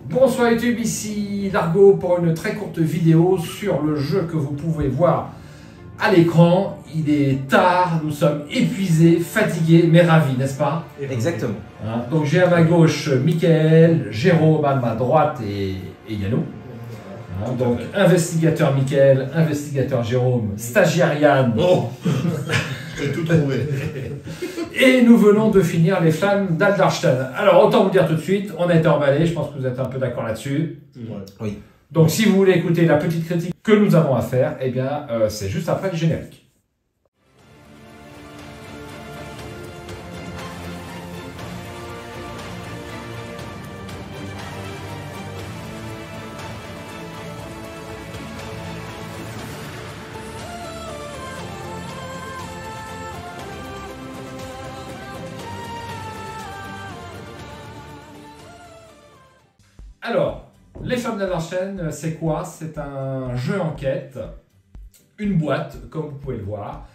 Bonsoir YouTube, ici Largo pour une très courte vidéo sur le jeu que vous pouvez voir à l'écran. Il est tard, nous sommes épuisés, fatigués, mais ravis, n'est-ce pas? Exactement. Hein, donc j'ai à ma gauche Mickaël, Jérôme à ma droite et Yannou. Hein, donc investigateur Mickaël, investigateur Jérôme, stagiaire Yann. Oh. J'ai tout trouvé. Et nous venons de finir les flammes d'Aldarstein. Alors autant vous dire tout de suite, on a été emballés, je pense que vous êtes un peu d'accord là-dessus. Ouais. Oui. Donc si vous voulez écouter la petite critique que nous avons à faire, eh bien c'est juste après le générique. Alors, les Flammes d'Aldarstein, c'est quoi? C'est un jeu enquête, une boîte, comme vous pouvez le voir,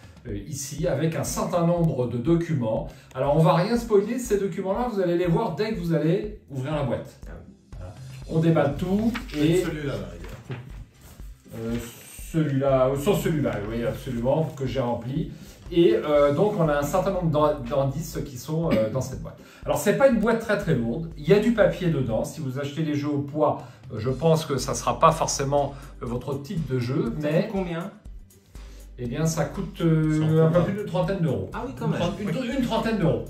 ici, avec un certain nombre de documents. Alors, on va rien spoiler, ces documents-là, vous allez les voir dès que vous allez ouvrir la boîte. Voilà. On déballe tout, et... Celui-là, celui-là, sans celui-là, oui, absolument, que j'ai rempli. Et donc, on a un certain nombre d'indices qui sont dans cette boîte. Alors, c'est pas une boîte très très lourde. Il y a du papier dedans. Si vous achetez les jeux au poids, je pense que ça ne sera pas forcément votre type de jeu. Ça coûte combien? Eh bien, ça coûte un peu plus d'une trentaine d'euros. Ah oui, quand même. Une trentaine d'euros.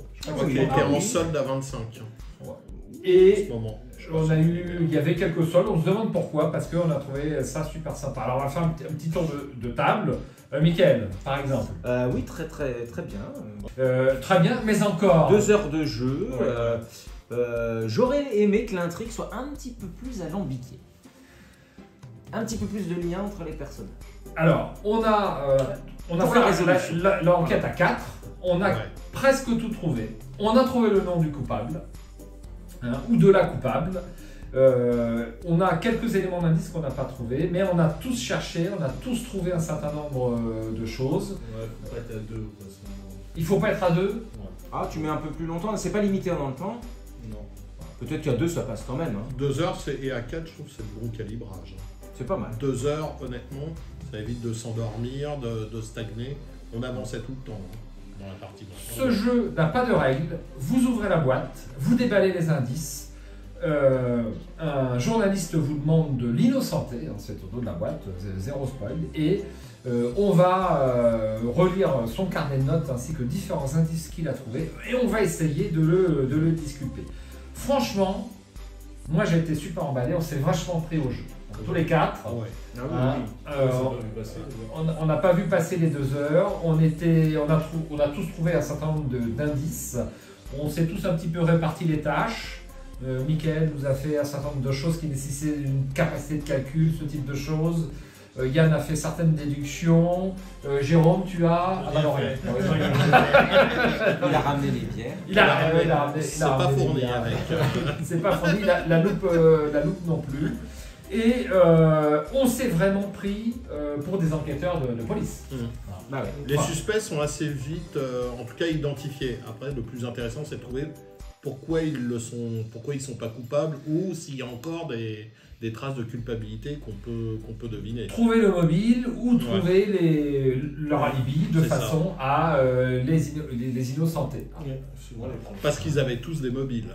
qui était en solde à 25. Et En ce moment. il y avait quelques soldes. On se demande pourquoi, parce qu'on a trouvé ça super sympa. Alors, on va faire un petit tour de table. Mickaël, par exemple. Oui, très bien. Très bien, mais encore. 2 heures de jeu. Ouais. J'aurais aimé que l'intrigue soit un petit peu plus alambiquée. Un petit peu plus de lien entre les personnages. Alors, on a fait l'enquête à 4. On a presque tout trouvé. On a trouvé le nom du coupable, hein, ou de la coupable. On a quelques éléments d'indice qu'on n'a pas trouvé, mais on a tous cherché, on a tous trouvé un certain nombre de choses. Ouais, faut pas être à deux. Il faut pas être à deux. Ouais. Ah, tu mets un peu plus longtemps, c'est pas limité dans le temps. Non. Peut-être qu'à 2 ça passe quand même. Hein. 2 heures, et à 4, je trouve que c'est le bon calibrage. C'est pas mal. 2 heures, honnêtement, ça évite de s'endormir, de stagner. On avançait tout le temps dans la partie. Ce jeu n'a pas de règles. Vous ouvrez la boîte, vous déballez les indices. Un journaliste vous demande de l'innocenter, hein, c'est au dos de la boîte, zéro spoil, et on va relire son carnet de notes ainsi que différents indices qu'il a trouvés, et on va essayer de le disculper. Franchement, moi j'ai été super emballé, on s'est vachement pris au jeu. Tous les 4. Ouais. On n'a pas vu passer les 2 heures, on a tous trouvé un certain nombre d'indices, on s'est tous un petit peu réparti les tâches. Mickaël nous a fait un certain nombre de choses qui nécessitaient une capacité de calcul, ce type de choses. Yann a fait certaines déductions. Jérôme, tu as... Ah bah non, rien. Il a ramené les bières. Il a ramené. C'est pas fourni avec. C'est pas fourni, la loupe non plus. Et on s'est vraiment pris pour des enquêteurs de police. Bah ouais. Les suspects sont assez vite, en tout cas, identifiés. Après, le plus intéressant, c'est de trouver pourquoi ils sont pas coupables ou s'il y a encore des traces de culpabilité qu'on peut deviner. Trouver le mobile ou trouver leur alibi de façon à les innocenter. Parce qu'ils avaient tous des mobiles.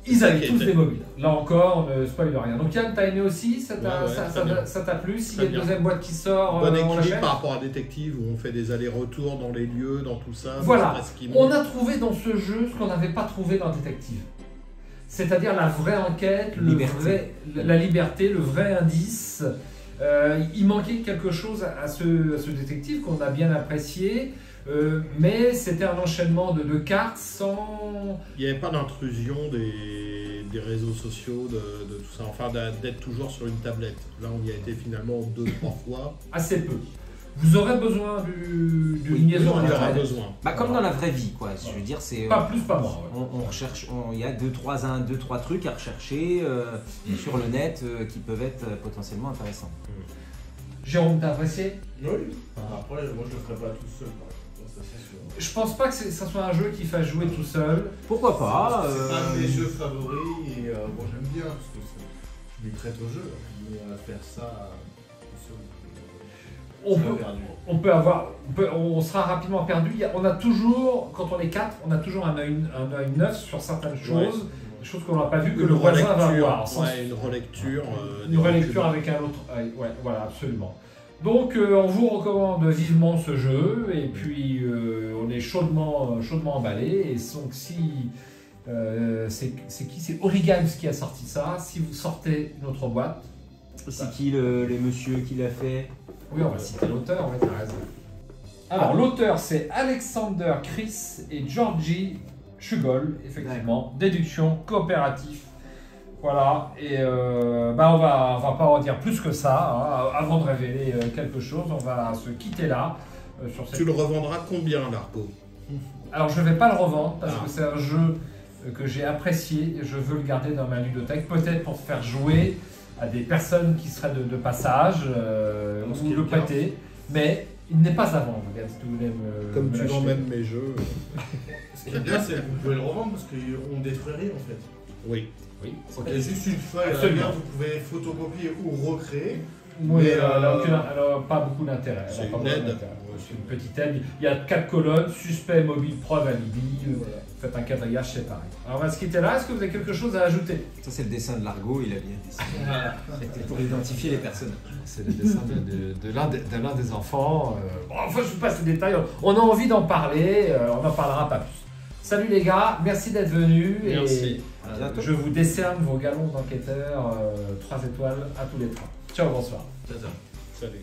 Ils avaient tous des mobiles. Là encore, on ne spoil rien. Donc Yann, t'as aimé aussi? Ça t'a plu? S'il y a une deuxième boîte qui sort, bon on équilibre par rapport à Détective où on fait des allers-retours dans les lieux, dans tout ça. Voilà. On a trouvé dans ce jeu ce qu'on n'avait pas trouvé dans Détective. C'est-à-dire la vraie enquête, la liberté, le vrai indice. Il manquait quelque chose à ce détective qu'on a bien apprécié. Mais c'était un enchaînement de cartes sans... Il n'y avait pas d'intrusion des réseaux sociaux, de tout ça, enfin d'être toujours sur une tablette. Là on y a été finalement 2-3 fois. Assez peu. Vous aurez besoin d'une liaison on y aura besoin. Bah, comme dans la vraie vie, quoi. Je veux dire, c'est... Pas plus, pas moins. On recherche, il y a 2-3 trucs à rechercher sur le net qui peuvent être potentiellement intéressants. Jérôme, t'as apprécié? Oui. Après, moi je le ferai pas tout seul. Ça, c'est sûr. Je pense pas que ça soit un jeu qui fasse jouer tout seul. Pourquoi pas C'est un de mes jeux favoris et bon, j'aime bien bien, parce que je m'y prête au jeu, mais à faire ça tout seul, On je peut, serais perdu. on sera rapidement perdu. On a toujours, quand on est 4, on a toujours un œil neuf sur certaines choses, des choses qu'on n'a pas vues que le voisin va voir. Une relecture. Une relecture avec un autre œil. Ouais, voilà, absolument. Donc, on vous recommande vivement ce jeu, et puis on est chaudement emballé. Et donc, si c'est qui? C'est Origams qui a sorti ça. Si vous sortez une autre boîte, C'est qui les monsieur qui l'a fait? oui, on va citer l'auteur, ouais, t'as raison. Alors, l'auteur, c'est Alexander Chris et Georgi Shugol, effectivement. Déduction, coopératif. Voilà, et on va pas en dire plus que ça, hein. Avant de révéler quelque chose, on va se quitter là. Sur cette... Tu le revendras combien, l'Argo? Alors, je vais pas le revendre, parce que c'est un jeu que j'ai apprécié, et je veux le garder dans ma ludothèque, peut-être pour faire jouer à des personnes qui seraient de passage, ou le prêter, mais il n'est pas à vendre. Regarde, si tu voulais Comme me tu l'acheter. vends même mes jeux. Ce qui est bien, c'est que vous pouvez le revendre parce qu'on détruit rien en fait. Oui. Oui, Il y a juste une feuille, à la Absolument. rigueur, vous pouvez photocopier ou recréer. oui, Mais, elle a pas beaucoup d'intérêt. C'est Elle a pas une beaucoup aide. d'intérêt. C'est une petite aide. Il y a 4 colonnes, suspect, mobile, preuve, alibi. Voilà. Faites un quadrillage, c'est pareil. Alors, on va se quitter là. Est-ce que vous avez quelque chose à ajouter? Ça, c'est le dessin de l'Argo, il a bien dessiné. Pour identifier les personnages. C'est le dessin de l'un des enfants. Bon, enfin, je ne passe les détails. On a envie d'en parler. On n'en parlera pas plus. Salut les gars, merci d'être venus. Merci. À bientôt. Et je vous décerne vos galons d'enquêteur 3 étoiles à tous les 3. Ciao, bonsoir. C'est ça. Salut.